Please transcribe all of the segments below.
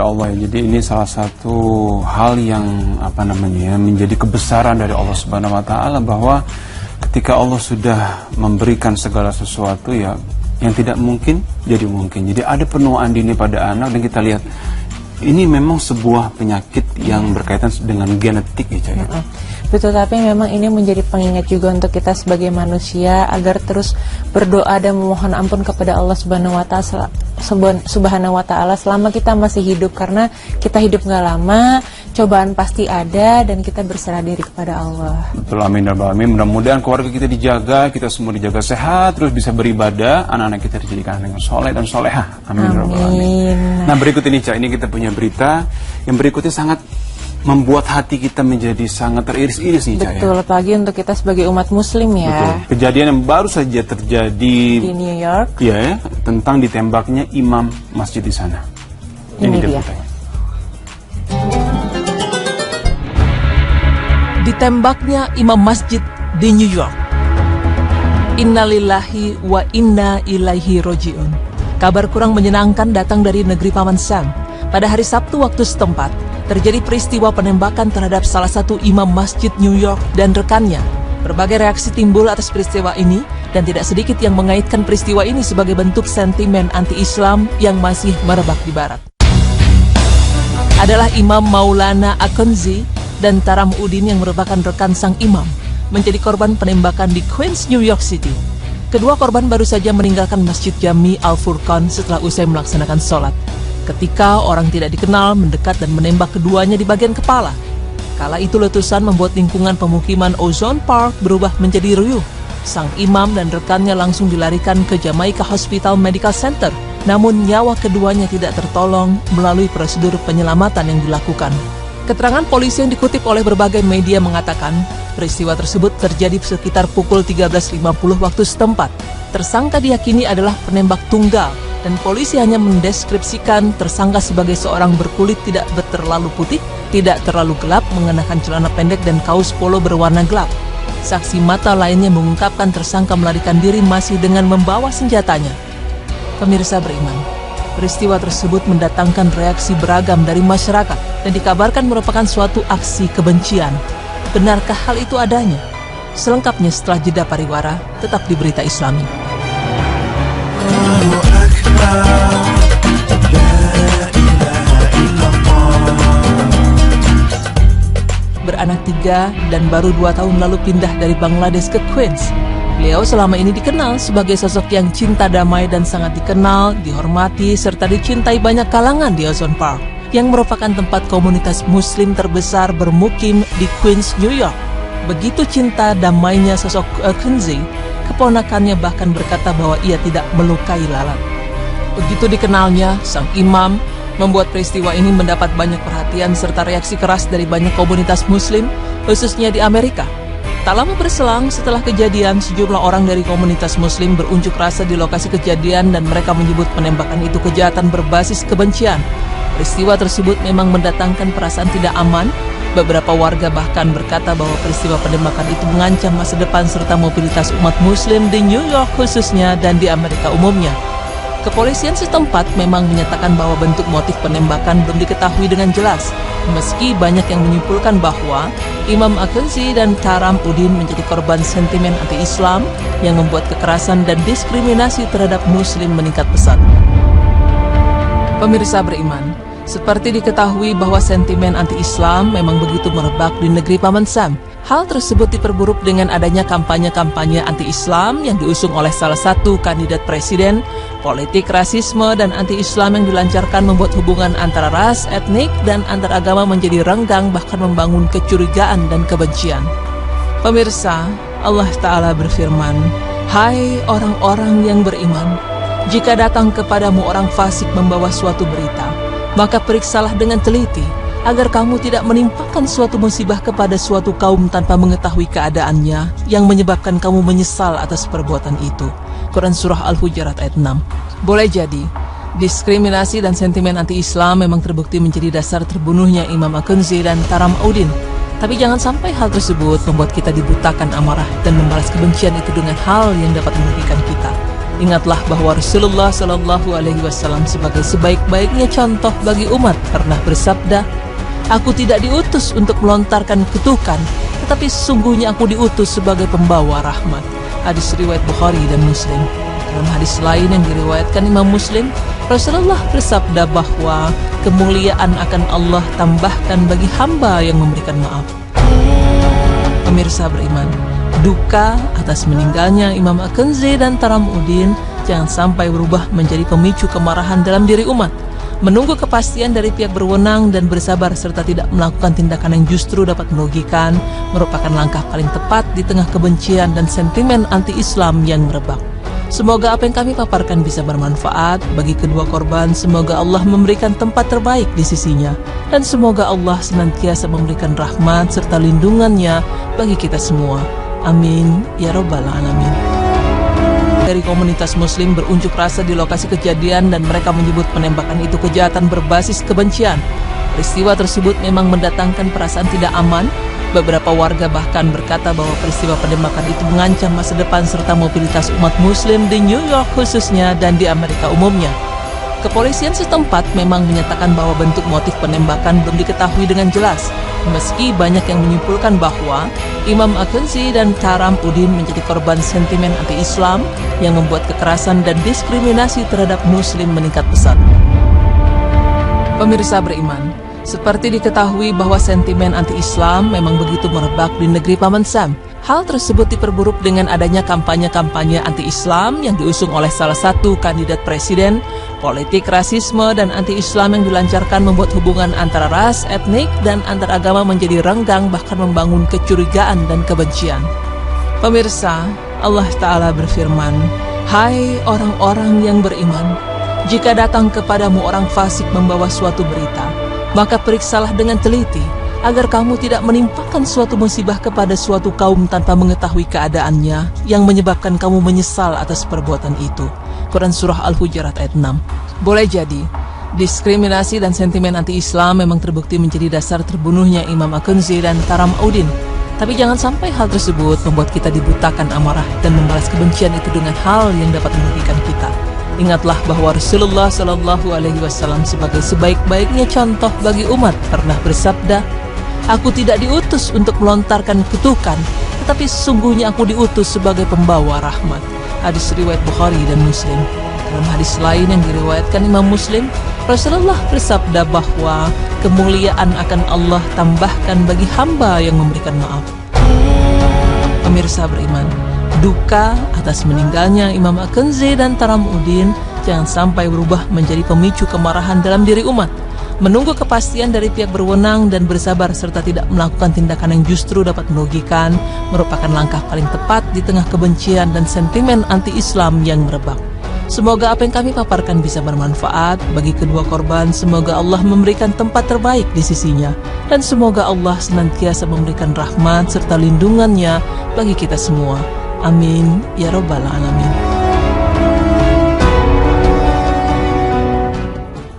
Masya Allah ya. Jadi ini salah satu hal yang menjadi kebesaran dari Allah Subhanahu Wa Taala, bahwa ketika Allah sudah memberikan segala sesuatu ya, yang tidak mungkin jadi mungkin. Jadi ada penuaan dini pada anak, dan kita lihat ini memang sebuah penyakit yang berkaitan dengan genetik ya, Caya. Betul, tapi memang ini menjadi pengingat juga untuk kita sebagai manusia agar terus berdoa dan memohon ampun kepada Allah Subhanahu Wa Taala selama kita masih hidup, karena kita hidup nggak lama, cobaan pasti ada, dan kita berserah diri kepada Allah. Betul, amin ya rabbal alamin. Mudah-mudahan keluarga kita dijaga, kita semua dijaga sehat, terus bisa beribadah, anak-anak kita dijadikan dengan soleh dan solehah. Amin ya rabbal alamin. Nah, berikut ini, Cak, ini kita punya berita yang berikutnya sangat membuat hati kita menjadi sangat teriris-iris nih, Cak. Betul, apalagi untuk kita sebagai umat muslim ya. Betul. Kejadian yang baru saja terjadi di New York. Ya, tentang ditembaknya imam masjid di sana. Ini dia. Ditembaknya imam masjid di New York. Innalillahi wa inna ilaihi roji'un. Kabar kurang menyenangkan datang dari negeri Paman Sam. Pada hari Sabtu waktu setempat, terjadi peristiwa penembakan terhadap salah satu imam masjid New York dan rekannya. Berbagai reaksi timbul atas peristiwa ini, dan tidak sedikit yang mengaitkan peristiwa ini sebagai bentuk sentimen anti-Islam yang masih merebak di Barat. Adalah Imam Maulana Akunzi dan Taram Udin yang merupakan rekan sang imam, menjadi korban penembakan di Queens, New York City. Kedua korban baru saja meninggalkan Masjid Jami Al-Furqan setelah usai melaksanakan sholat, ketika orang tidak dikenal mendekat dan menembak keduanya di bagian kepala. Kala itu letusan membuat lingkungan pemukiman Ozone Park berubah menjadi riuh. Sang imam dan rekannya langsung dilarikan ke Jamaica Hospital Medical Center, namun nyawa keduanya tidak tertolong melalui prosedur penyelamatan yang dilakukan. Keterangan polisi yang dikutip oleh berbagai media mengatakan, peristiwa tersebut terjadi sekitar pukul 13.50 waktu setempat. Tersangka diyakini adalah penembak tunggal, dan polisi hanya mendeskripsikan tersangka sebagai seorang berkulit tidak terlalu putih, tidak terlalu gelap, mengenakan celana pendek dan kaos polo berwarna gelap. Saksi mata lainnya mengungkapkan tersangka melarikan diri masih dengan membawa senjatanya. Pemirsa beriman, peristiwa tersebut mendatangkan reaksi beragam dari masyarakat dan dikabarkan merupakan suatu aksi kebencian. Benarkah hal itu adanya? Selengkapnya setelah jeda pariwara, tetap di Berita Islami. Beranak 3 dan baru 2 tahun lalu pindah dari Bangladesh ke Queens. Beliau selama ini dikenal sebagai sosok yang cinta damai dan sangat dikenal, dihormati, serta dicintai banyak kalangan di Ozone Park, yang merupakan tempat komunitas muslim terbesar bermukim di Queens, New York. Begitu cinta damainya sosok Akunzi, keponakannya bahkan berkata bahwa ia tidak melukai lalat. Begitu dikenalnya, sang imam membuat peristiwa ini mendapat banyak perhatian serta reaksi keras dari banyak komunitas muslim, khususnya di Amerika. Tak lama berselang setelah kejadian, sejumlah orang dari komunitas muslim berunjuk rasa di lokasi kejadian dan mereka menyebut penembakan itu kejahatan berbasis kebencian. Peristiwa tersebut memang mendatangkan perasaan tidak aman. Beberapa warga bahkan berkata bahwa peristiwa penembakan itu mengancam masa depan serta mobilitas umat muslim di New York khususnya dan di Amerika umumnya. Kepolisian setempat memang menyatakan bahwa bentuk motif penembakan belum diketahui dengan jelas, meski banyak yang menyimpulkan bahwa Imam Akunzi dan Taram Udin menjadi korban sentimen anti-Islam yang membuat kekerasan dan diskriminasi terhadap muslim meningkat pesat. Pemirsa beriman, seperti diketahui bahwa sentimen anti-Islam memang begitu merebak di negeri Paman Sam. Hal tersebut diperburuk dengan adanya kampanye-kampanye anti-Islam yang diusung oleh salah satu kandidat presiden. Politik rasisme dan anti-Islam yang dilancarkan membuat hubungan antara ras, etnik, dan antar agama menjadi renggang, bahkan membangun kecurigaan dan kebencian. Pemirsa, Allah Ta'ala berfirman, "Hai orang-orang yang beriman, jika datang kepadamu orang fasik membawa suatu berita, maka periksalah dengan teliti, agar kamu tidak menimpakan suatu musibah kepada suatu kaum tanpa mengetahui keadaannya, yang menyebabkan kamu menyesal atas perbuatan itu." Quran Surah Al-Hujurat ayat 6. Boleh jadi, diskriminasi dan sentimen anti-Islam memang terbukti menjadi dasar terbunuhnya Imam Akunzi dan Taram Udin. Tapi jangan sampai hal tersebut membuat kita dibutakan amarah dan membalas kebencian itu dengan hal yang dapat merugikan kita. Ingatlah bahwa Rasulullah Shallallahu Alaihi Wasallam sebagai sebaik-baiknya contoh bagi umat pernah bersabda, "Aku tidak diutus untuk melontarkan kutukan, tetapi sesungguhnya aku diutus sebagai pembawa rahmat." Hadis riwayat Bukhari dan Muslim. Dalam hadis lain yang diriwayatkan Imam Muslim, Rasulullah bersabda bahwa kemuliaan akan Allah tambahkan bagi hamba yang memberikan maaf. Pemirsa beriman, duka atas meninggalnya Imam Akenzi dan Taramuddin jangan sampai berubah menjadi pemicu kemarahan dalam diri umat. Menunggu kepastian dari pihak berwenang dan bersabar serta tidak melakukan tindakan yang justru dapat merugikan merupakan langkah paling tepat di tengah kebencian dan sentimen anti-Islam yang merebak. Semoga apa yang kami paparkan bisa bermanfaat bagi kedua korban. Semoga Allah memberikan tempat terbaik di sisinya, dan semoga Allah senantiasa memberikan rahmat serta lindungannya bagi kita semua. Amin ya Rabbal Alamin. Dari komunitas muslim berunjuk rasa di lokasi kejadian dan mereka menyebut penembakan itu kejahatan berbasis kebencian. Peristiwa tersebut memang mendatangkan perasaan tidak aman. Beberapa warga bahkan berkata bahwa peristiwa penembakan itu mengancam masa depan serta mobilitas umat muslim di New York khususnya dan di Amerika umumnya. Kepolisian setempat memang menyatakan bahwa bentuk motif penembakan belum diketahui dengan jelas, meski banyak yang menyimpulkan bahwa Imam Akenzi dan Taramuddin menjadi korban sentimen anti-Islam yang membuat kekerasan dan diskriminasi terhadap muslim meningkat pesat. Pemirsa beriman, seperti diketahui bahwa sentimen anti-Islam memang begitu merebak di negeri Paman Sam. Hal tersebut diperburuk dengan adanya kampanye-kampanye anti-Islam yang diusung oleh salah satu kandidat presiden. Politik rasisme dan anti-Islam yang dilancarkan membuat hubungan antara ras, etnik, dan antar agama menjadi renggang bahkan membangun kecurigaan dan kebencian. Pemirsa, Allah Ta'ala berfirman, "Hai orang-orang yang beriman, jika datang kepadamu orang fasik membawa suatu berita, maka periksalah dengan teliti, agar kamu tidak menimpakan suatu musibah kepada suatu kaum tanpa mengetahui keadaannya, yang menyebabkan kamu menyesal atas perbuatan itu." Quran Surah Al-Hujurat ayat 6. Boleh jadi, diskriminasi dan sentimen anti-Islam memang terbukti menjadi dasar terbunuhnya Imam Akenzi dan Taramuddin. Tapi jangan sampai hal tersebut membuat kita dibutakan amarah dan membalas kebencian itu dengan hal yang dapat merugikan kita. Ingatlah bahwa Rasulullah Shallallahu Alaihi Wasallam sebagai sebaik-baiknya contoh bagi umat pernah bersabda, "Aku tidak diutus untuk melontarkan kutukan, tetapi sesungguhnya aku diutus sebagai pembawa rahmat." Hadis riwayat Bukhari dan Muslim. Dalam hadis lain yang diriwayatkan Imam Muslim, Rasulullah bersabda bahwa kemuliaan akan Allah tambahkan bagi hamba yang memberikan maaf. Pemirsa beriman, duka atas meninggalnya Imam Akenzi dan Taramuddin jangan sampai berubah menjadi pemicu kemarahan dalam diri umat. Menunggu kepastian dari pihak berwenang dan bersabar serta tidak melakukan tindakan yang justru dapat merugikan merupakan langkah paling tepat di tengah kebencian dan sentimen anti-Islam yang merebak. Semoga apa yang kami paparkan bisa bermanfaat bagi kedua korban. Semoga Allah memberikan tempat terbaik di sisinya, dan semoga Allah senantiasa memberikan rahmat serta lindungannya bagi kita semua. Amin ya Rabbal Alamin.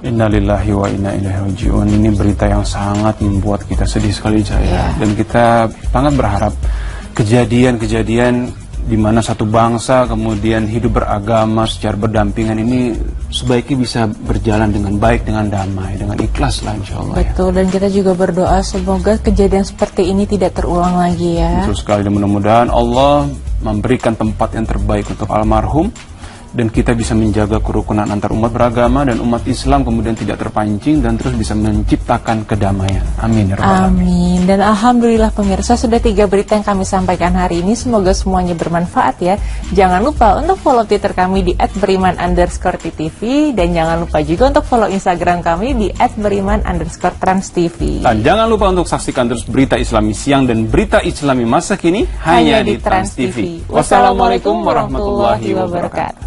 Innalillahi wa inna ilaihi raji'un. Ini berita yang sangat membuat kita sedih sekali, Cahaya. Dan kita sangat berharap kejadian-kejadian di mana satu bangsa kemudian hidup beragama secara berdampingan ini sebaiknya bisa berjalan dengan baik, dengan damai, dengan ikhlas lah insya Allah. Betul, dan kita juga berdoa semoga kejadian seperti ini tidak terulang lagi ya. Betul sekali, dan mudah-mudahan Allah memberikan tempat yang terbaik untuk almarhum, dan kita bisa menjaga kerukunan antar umat beragama dan umat Islam kemudian tidak terpancing dan terus bisa menciptakan kedamaian. Amin ya Rabbal Alamin. Amin. Dan alhamdulillah pemirsa, sudah 3 berita yang kami sampaikan hari ini, semoga semuanya bermanfaat ya. Jangan lupa untuk follow Twitter kami di @beriman_ttv, dan jangan lupa juga untuk follow Instagram kami di @beriman_transtv. Dan jangan lupa untuk saksikan terus berita Islami siang dan berita Islami masa kini hanya di Trans TV. Wassalamualaikum warahmatullahi wabarakatuh.